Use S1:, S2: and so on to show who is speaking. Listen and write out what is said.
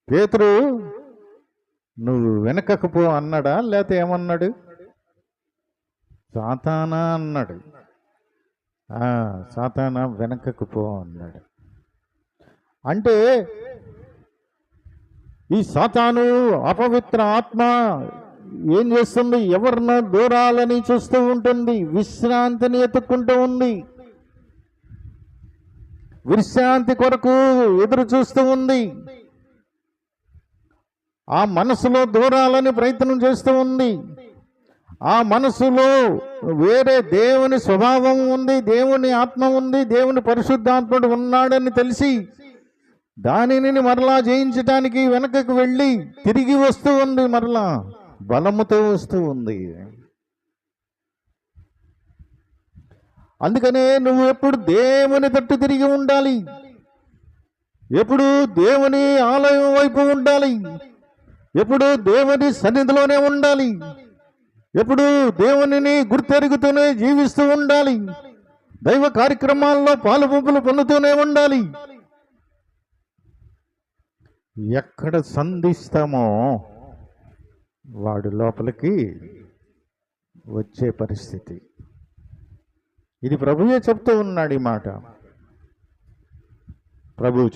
S1: పేతురు నువ్వు వెనకకు పో అన్నాడా, లేకపోతే ఏమన్నాడు? సాతానా అన్నాడు. సాతానా వెనకకు పో అన్నాడు. అంటే ఈ సాతాను అపవిత్ర ఆత్మ ఏం చేస్తుంది? ఎవరినో దూరాలని చూస్తూ ఉంటుంది, విశ్రాంతిని ఎత్తుక్కుంటూ ఉంది, విశ్రాంతి కొరకు ఎదురు చూస్తూ ఉంది, ఆ మనసులో దూరాలని ప్రయత్నం చేస్తూ ఉంది. ఆ మనసులో వేరే దేవుని స్వభావం ఉంది, దేవుని ఆత్మ ఉంది, దేవుని పరిశుద్ధాత్ముడు ఉన్నాడని తెలిసి దానిని మరలా జయించడానికి వెనకకు వెళ్ళి తిరిగి వస్తూ ఉంది, మరలా బలముతో వస్తూ ఉంది. అందుకనే నువ్వు ఎప్పుడు దేవుని తట్టు తిరిగి ఉండాలి, ఎప్పుడు దేవుని ఆలయం వైపు ఉండాలి, ఎప్పుడు దేవుని సన్నిధిలోనే ఉండాలి, ఎప్పుడు దేవునిని గుర్తెరుగుతూనే జీవిస్తూ ఉండాలి, దైవ కార్యక్రమాల్లో పాలుపంపులు పొందుతూనే ఉండాలి. ఎక్కడ సంధిస్తామో వాడు లోపలికి వచ్చే పరిస్థితి. ఇది ప్రభువే చెప్తూ ఉన్నాడు. ఈ మాట ప్రభువు